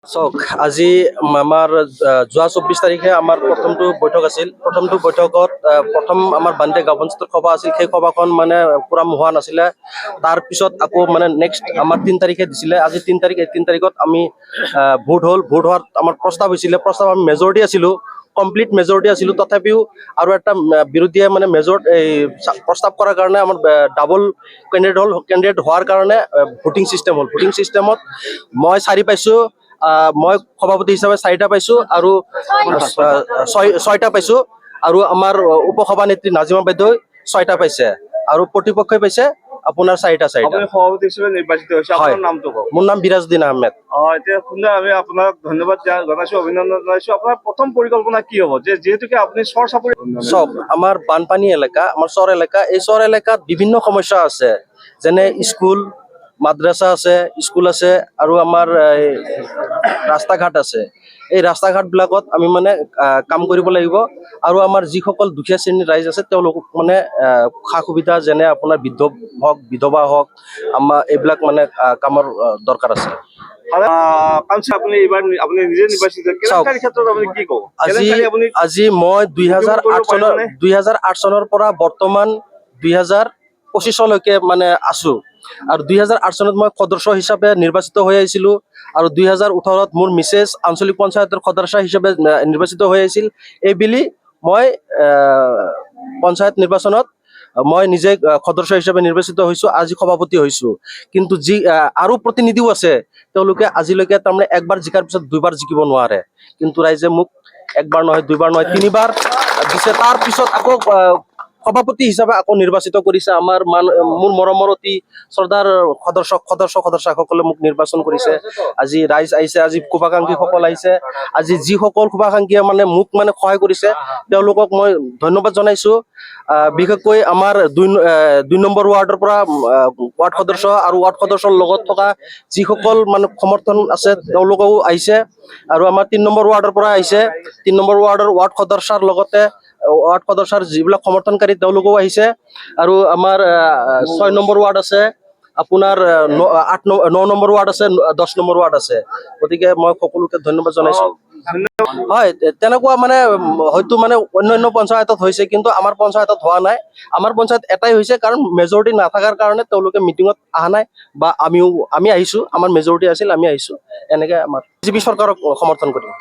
চাওক আজি আমাৰ যোৱা ২৪ তাৰিখে আমাৰ প্ৰথমটো বৈঠক আছিল। প্ৰথমটো বৈঠকত প্ৰথম আমাৰ বান্দে গাঁও পঞ্চায়তৰ সভা আছিল। সেই সভাখন মানে পূৰা হোৱা নাছিলে। তাৰপিছত আকৌ মানে নেক্সট আমাৰ ৩ তাৰিখে দিছিলে। আজি ৩ তাৰিখ, এই ৩ তাৰিখত আমি ভোট হ'ল। ভোট হোৱাত আমাৰ প্ৰস্তাৱ হৈছিলে। প্ৰস্তাৱ আমি মেজৰিটি আছিলোঁ, কমপ্লিট মেজৰিটি আছিলোঁ। তথাপিও আৰু এটা বিৰোধীয়ে মানে প্ৰস্তাৱ কৰাৰ কাৰণে আমাৰ ডাবল কেণ্ডিডেট হোৱাৰ কাৰণে ভোটিং চিষ্টেম হ'ল। ভোটিং চিষ্টেমত মই ৪ পাইছোঁ, মই সভাপতি হিচাপে ৪টা পাইছোঁ আৰু ৬টা পাইছোঁ আৰু আমাৰ উপসভানেত্ৰী নাজিমা বাইদেউ 6টা পাইছে আৰু প্ৰতিপক্ষই পাইছে আপোনাৰ 4টা। আপুনি সভাপতি হিচাপে নিৰ্বাচিত হৈছে, আপোনাৰ নামটো কওক। মোৰ নাম বিৰাজউদ্দিন আহমেদ। এতিয়া সুন্দৰ, আমি আপোনাক ধন্যবাদ জনাইছোঁ, অভিনন্দন জনাইছোঁ। আপোনাৰ প্ৰথম পৰিকল্পনা কি হ'ব, যিহেতুকে আপুনি চৰ চাপৰি? চাওক, আমাৰ বানপানী এলেকা, আমাৰ চৰ এলেকা। এই চৰ এলেকাত বিভিন্ন সমস্যা আছে, যেনে স্কুল, মাদ্ৰাছা আছে, স্কুল আছে আৰু আমাৰ ৰাস্তা ঘাট আছে। এই ৰাস্তা ঘাটবিলাকত আমি মানে কাম কৰিব লাগিব আৰু আমাৰ যিসকল দুখীয়া শ্ৰেণীৰ ৰাইজ আছে তেওঁলোকক মানে সা সুবিধা, যেনে আপোনাৰ বৃদ্ধ হওক, বিধৱা হওক, আমাৰ এইবিলাক মানে কামৰ দৰকাৰ আছে। আজি মই ২০০৮ চনৰ পৰা বৰ্তমান ২০২৫লৈকে মানে আছো আৰু ২০০৮ চনত মই সদস্য হিচাপে নিৰ্বাচিত হৈ আহিছিলোঁ আৰু ২০১৮ত মোৰ মিছেছ আঞ্চলিক পঞ্চায়তৰ সদস্য হিচাপে নিৰ্বাচিত হৈ আহিছিল। এইবুলি মই পঞ্চায়ত নিৰ্বাচনত মই নিজে সদস্য হিচাপে নিৰ্বাচিত হৈছোঁ, আজি সভাপতি হৈছোঁ। কিন্তু যি আৰু প্ৰতিনিধিও আছে, তেওঁলোকে আজিলৈকে তাৰমানে একবাৰ জিকাৰ পিছত 2বাৰ জিকিব নোৱাৰে। কিন্তু ৰাইজে মোক একবাৰ নহয়, 2বাৰ নহয়, 3বাৰ দিছে। তাৰপিছত আকৌ সভাপতি হিচাপে আকৌ নিৰ্বাচিত কৰিছে। মোৰ মৰমৰ অতি শ্ৰদ্ধাৰ সদস্যসকলে মোক নিৰ্বাচন কৰিছে। আজি ৰাইজ আহিছে, আজি শুভাকাংক্ষীসকল আহিছে। আজি যিসকল শুভাকাংক্ষীয়ে মানে মোক মানে সহায় কৰিছে তেওঁলোকক মই ধন্যবাদ জনাইছোঁ। বিশেষকৈ আমাৰ ২ নম্বৰ ৱাৰ্ডৰ পৰা ৱাৰ্ড সদস্য আৰু ৱাৰ্ড সদস্যৰ লগত থকা যিসকল মানে সমৰ্থন আছে তেওঁলোকেও আহিছে আৰু আমাৰ ৩ নম্বৰ ৱাৰ্ডৰ পৰা আহিছে। ৩ নম্বৰ ৱাৰ্ডৰ ৱাৰ্ড সদস্যৰ লগতে ৱাৰ্ড সদস্যৰ যিবিলাক সমৰ্থনকাৰী তেওঁলোকেও আহিছে আৰু আমাৰ ৬ নম্বৰ ৱাৰ্ড আছে, আপোনাৰ ৯ নম্বৰ ৱাৰ্ড আছে, ১০ নম্বৰ ৱাৰ্ড আছে। গতিকে মই সকলোকে ধন্যবাদ জনাইছোঁ। হয়, তেনেকুৱা মানে হয়তো মানে অন্যান্য পঞ্চায়তত হৈছে, কিন্তু আমাৰ পঞ্চায়তত হোৱা নাই। আমাৰ পঞ্চায়ত এটাই হৈছে, কাৰণ মেজৰিটি নাথাকাৰ কাৰণে তেওঁলোকে মিটিঙত অহা নাই বা আমি আহিছোঁ, আমাৰ মেজৰিটি আছিল, আমি আহিছোঁ। এনেকৈ আমাৰ বিজেপি চৰকাৰক সমৰ্থন কৰিম।